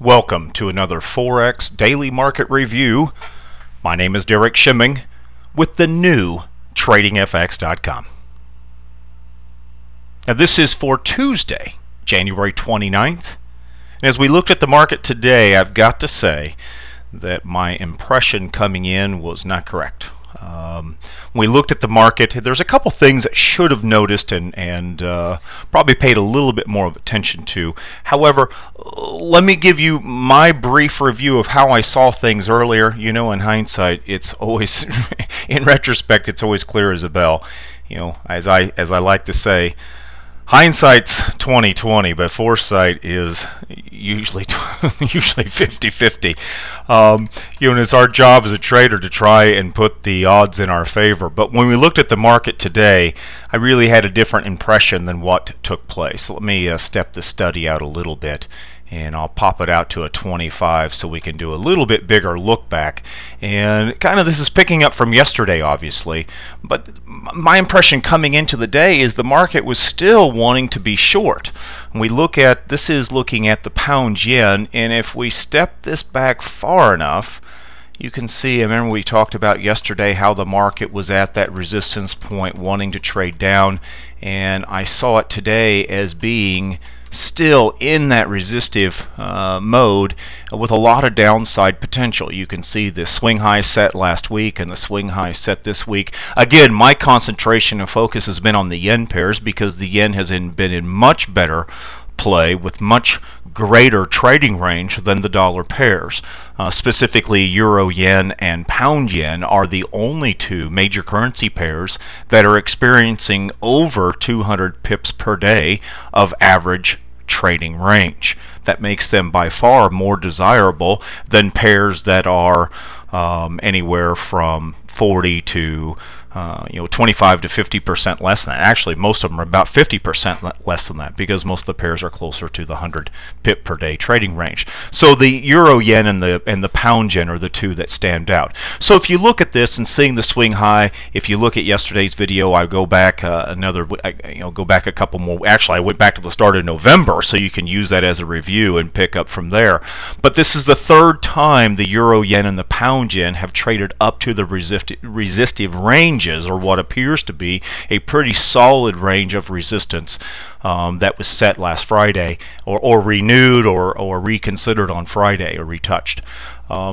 Welcome to another Forex Daily Market Review. My name is Derek Schimming with the new TradingFX.com. Now this is for Tuesday, January 29th. And as we looked at the market today, I've got to say that my impression coming in was not correct. When we looked at the market, there's a couple things that should have noticed and probably paid a little bit more of attention to. However, let me give you my brief review of how I saw things earlier. You know, in hindsight, it's always, in retrospect, it's always clear as a bell. You know, as I like to say, hindsight's 20/20, but foresight is usually 50/50. You know, and it's our job as a trader to try and put the odds in our favor. But when we looked at the market today, I really had a different impression than what took place. So let me step the study out a little bit, and I'll pop it out to a 25 so we can do a little bit bigger look back. And kind of this is picking up from yesterday, obviously, but my impression coming into the day is the market was still wanting to be short. When we look at, this is looking at the pound yen, and if we step this back far enough, you can see, I remember we talked about yesterday how the market was at that resistance point wanting to trade down, and I saw it today as being still in that resistive mode with a lot of downside potential. You can see the swing high set last week and the swing high set this week. Again, my concentration and focus has been on the yen pairs because the yen has been in much better play with much greater trading range than the dollar pairs. Specifically, euro yen and pound yen are the only two major currency pairs that are experiencing over 200 pips per day of average trading range. That makes them by far more desirable than pairs that are anywhere from 40 to 25 to 50% less than that. Actually, most of them are about 50% less than that because most of the pairs are closer to the 100 pip per day trading range. So the euro yen and the pound yen are the two that stand out. So if you look at this and seeing the swing high, if you look at yesterday's video, I go back go back a couple more. Actually, I went back to the start of November, so you can use that as a review and pick up from there. But this is the third time the euro yen and the pound yen have traded up to the resistive ranges, or what appears to be a pretty solid range of resistance that was set last Friday, or renewed or reconsidered on Friday, or retouched.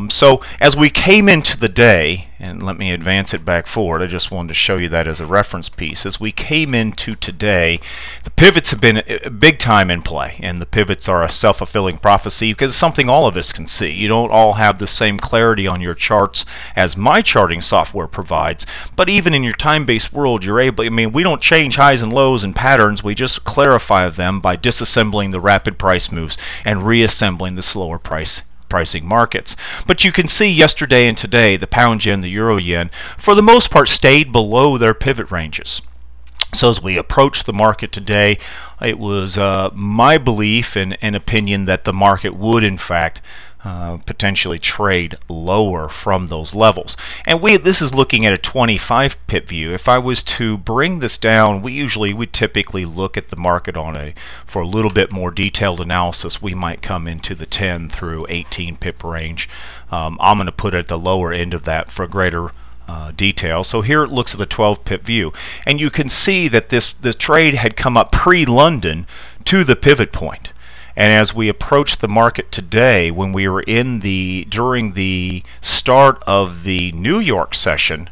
So as we came into the day, and let me advance it back forward, I just wanted to show you that as a reference piece. As we came into today, the pivots have been big time in play, and the pivots are a self-fulfilling prophecy because it's something all of us can see. You don't all have the same clarity on your charts as my charting software provides, but even in your time-based world, you're able, we don't change highs and lows and patterns, we just clarify them by disassembling the rapid price moves and reassembling the slower pricing markets. But you can see yesterday and today the pound yen, the euro yen, for the most part stayed below their pivot ranges. So as we approach the market today, it was my belief and opinion that the market would in fact potentially trade lower from those levels. And this is looking at a 25 pip view. If I was to bring this down, we typically look at the market for a little bit more detailed analysis. We might come into the 10 through 18 pip range. I'm going to put it at the lower end of that for greater detail. So here it looks at the 12 pip view, and you can see that the trade had come up pre-London to the pivot point. And as we approach the market today, when we were during the start of the New York session,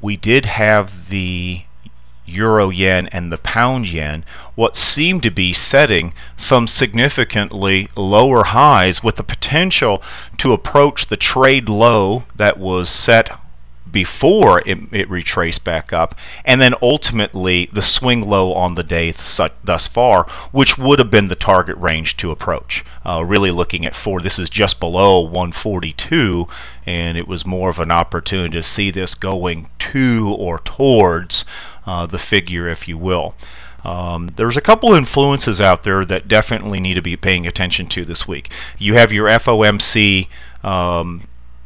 we did have the euro yen and the pound yen what seemed to be setting some significantly lower highs with the potential to approach the trade low that was set before it retraced back up, and then ultimately the swing low on the day thus far, which would have been the target range to approach. Really looking at this is just below 142, and it was more of an opportunity to see this going to or towards the figure, if you will. There's a couple influences out there that definitely need to be paying attention to this week. You have your FOMC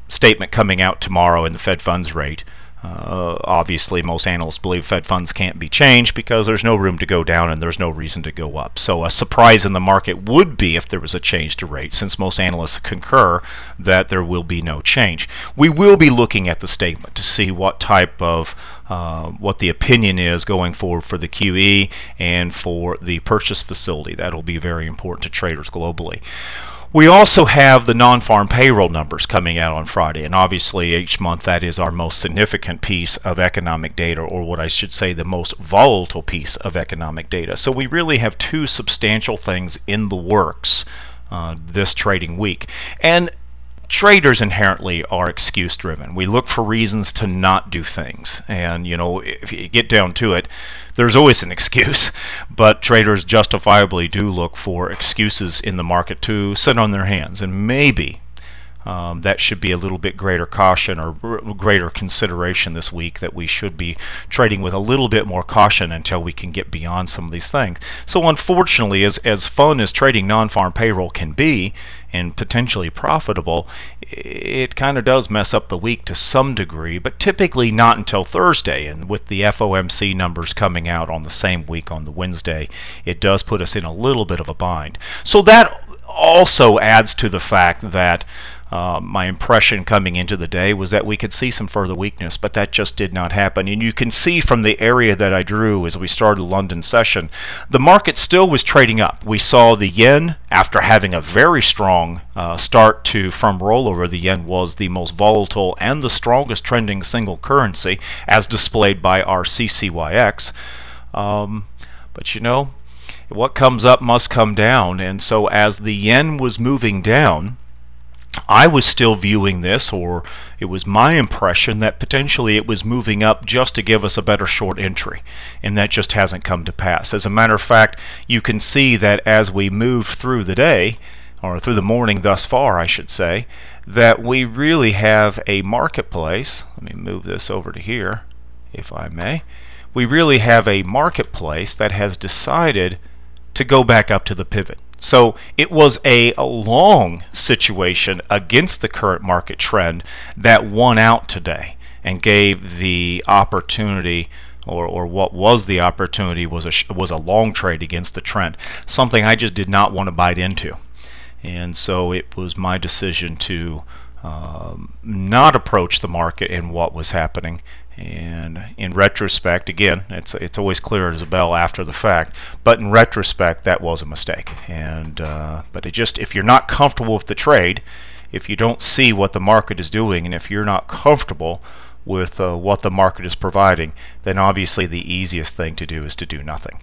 statement coming out tomorrow in the Fed funds rate. Obviously, most analysts believe Fed funds can't be changed because there's no room to go down and there's no reason to go up. So a surprise in the market would be if there was a change to rate, since most analysts concur that there will be no change. We will be looking at the statement to see what type of what the opinion is going forward for the QE and for the purchase facility. That'll be very important to traders globally. We also have the non-farm payroll numbers coming out on Friday, and obviously each month that is our most significant piece of economic data, or what I should say the most volatile piece of economic data. So we really have two substantial things in the works this trading week. And traders inherently are excuse driven. We look for reasons to not do things, and if you get down to it, there's always an excuse, but traders justifiably do look for excuses in the market to sit on their hands, and maybe that should be a little bit greater caution or greater consideration this week, that we should be trading with a little bit more caution until we can get beyond some of these things. So unfortunately, as fun as trading non-farm payroll can be and potentially profitable, it kind of does mess up the week to some degree, but typically not until Thursday. And with the FOMC numbers coming out on the same week on the Wednesday, it does put us in a little bit of a bind. So that also adds to the fact that my impression coming into the day was that we could see some further weakness, but that just did not happen. And you can see from the area that I drew as we started the London session, the market still was trading up. We saw the yen, after having a very strong start from rollover, the yen was the most volatile and the strongest trending single currency as displayed by our CCYX. But what comes up must come down, and so as the yen was moving down, I was still viewing this, or it was my impression that potentially it was moving up just to give us a better short entry, and that just hasn't come to pass. As a matter of fact, you can see that as we move through the day, or through the morning thus far, I should say, that we really have a marketplace. Let me move this over to here, if I may. We really have a marketplace that has decided to go back up to the pivot. So it was a long situation against the current market trend that won out today and gave the opportunity, or what was the opportunity was a long trade against the trend, something I just did not want to bite into. And so it was my decision to not approach the market in what was happening. And in retrospect, again, it's always clear as a bell after the fact, but in retrospect that was a mistake. And but if you're not comfortable with the trade, if you don't see what the market is doing, and if you're not comfortable with what the market is providing, then obviously the easiest thing to do is to do nothing.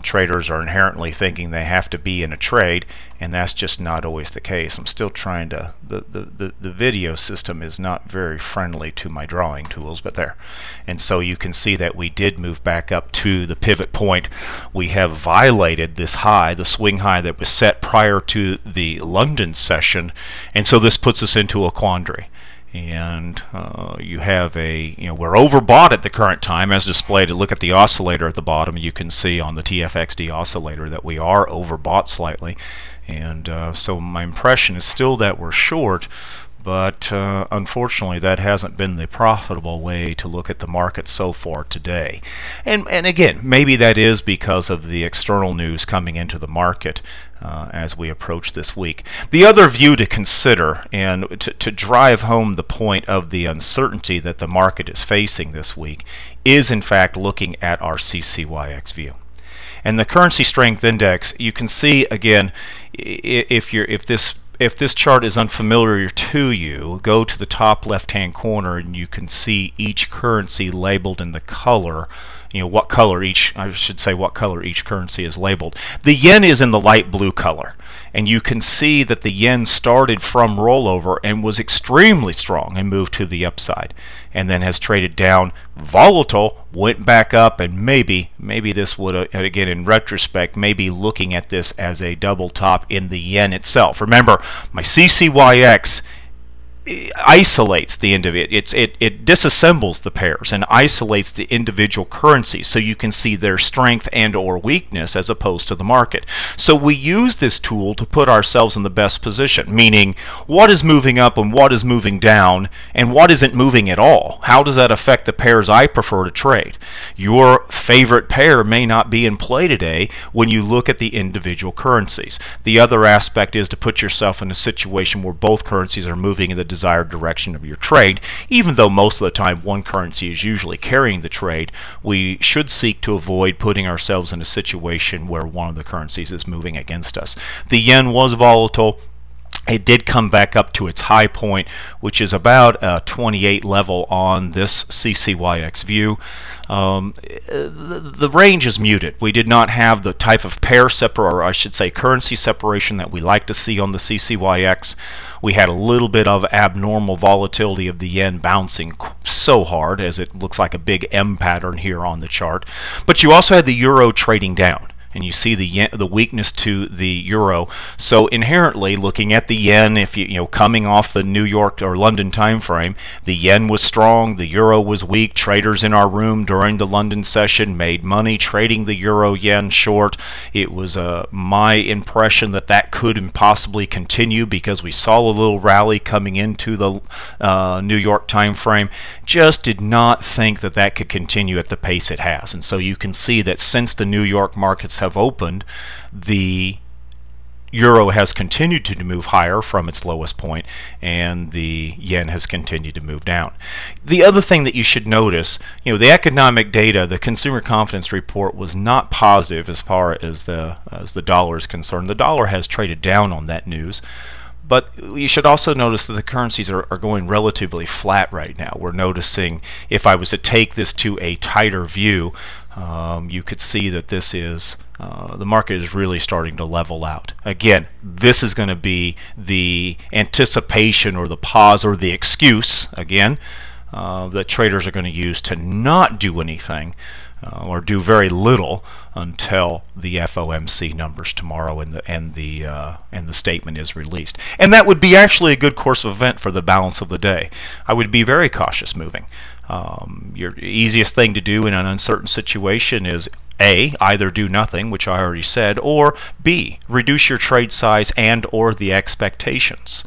Traders are inherently thinking they have to be in a trade, and that's just not always the case. I'm still trying to, the video system is not very friendly to my drawing tools, but there. And so you can see that we did move back up to the pivot point. We have violated this high, the swing high that was set prior to the London session, and so this puts us into a quandary. And you have we're overbought at the current time as displayed. Look at the oscillator at the bottom. You can see on the TFXD oscillator that we are overbought slightly, and so my impression is still that we're short, but unfortunately that hasn't been the profitable way to look at the market so far today. And again, maybe that is because of the external news coming into the market as we approach this week. The other view to consider, and to drive home the point of the uncertainty that the market is facing this week, is in fact looking at our CCYX view. And the currency strength index, you can see again, if this chart is unfamiliar to you, go to the top left hand corner and you can see each currency labeled in the color, what color each currency is labeled. The yen is in the light blue color, and you can see that the yen started from rollover and was extremely strong and moved to the upside, and then has traded down, volatile, went back up, and maybe this would, again in retrospect, maybe looking at this as a double top in the yen itself. Remember, my CCYX isolates the individual. It disassembles the pairs and isolates the individual currencies so you can see their strength and or weakness as opposed to the market. So we use this tool to put ourselves in the best position, meaning what is moving up and what is moving down and what isn't moving at all. How does that affect the pairs I prefer to trade? Your favorite pair may not be in play today when you look at the individual currencies. The other aspect is to put yourself in a situation where both currencies are moving in the desired direction of your trade. Even though most of the time one currency is usually carrying the trade, we should seek to avoid putting ourselves in a situation where one of the currencies is moving against us. The yen was volatile. It did come back up to its high point, which is about a 28 level on this CCYX view. The range is muted. We did not have the type of pair separation, or I should say currency separation, that we like to see on the CCYX. We had a little bit of abnormal volatility of the yen bouncing so hard, as it looks like a big M pattern here on the chart. But you also had the euro trading down, and you see the weakness to the euro. So inherently, looking at the yen, if you coming off the New York or London time frame, the yen was strong, the euro was weak. Traders in our room during the London session made money trading the euro yen short. It was my impression that that could possibly continue because we saw a little rally coming into the New York time frame. Just did not think that that could continue at the pace it has. And so you can see that since the New York markets have opened, the euro has continued to move higher from its lowest point, and the yen has continued to move down. The other thing that you should notice, the economic data, the consumer confidence report, was not positive as far as the dollar is concerned. The dollar has traded down on that news. But you should also notice that the currencies are going relatively flat right now. We're noticing, if I was to take this to a tighter view, you could see that this is the market is really starting to level out. Again, this is going to be the anticipation or the pause or the excuse, again, that traders are going to use to not do anything or do very little until the FOMC numbers tomorrow and the statement is released. And that would be actually a good course of event for the balance of the day. I would be very cautious moving. Your easiest thing to do in an uncertain situation is A, either do nothing, which I already said, or B, reduce your trade size and or the expectations.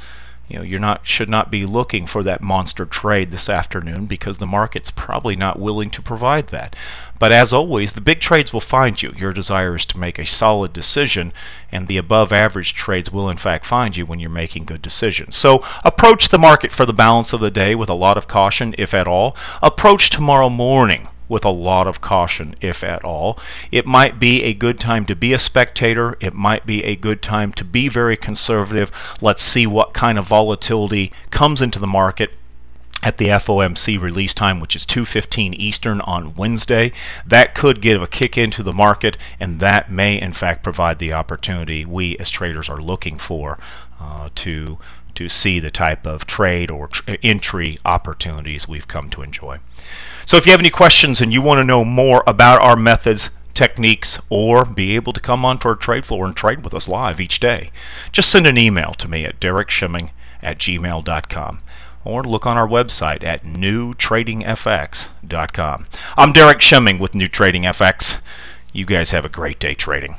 Should not be looking for that monster trade this afternoon because the market's probably not willing to provide that. But as always, the big trades will find you. Your desire is to make a solid decision, and the above average trades will in fact find you when you're making good decisions. So approach the market for the balance of the day with a lot of caution, if at all. Approach tomorrow morning with a lot of caution, if at all. It might be a good time to be a spectator. It might be a good time to be very conservative. Let's see what kind of volatility comes into the market at the FOMC release time, which is 2:15 Eastern on Wednesday. That could give a kick into the market, and that may in fact provide the opportunity we as traders are looking for to see the type of trade or entry opportunities we've come to enjoy. So if you have any questions and you want to know more about our methods, techniques, or be able to come onto our trade floor and trade with us live each day, just send an email to me at DerekSchimming@gmail.com or look on our website at newtradingfx.com. I'm Derek Schimming with New Trading FX. You guys have a great day trading.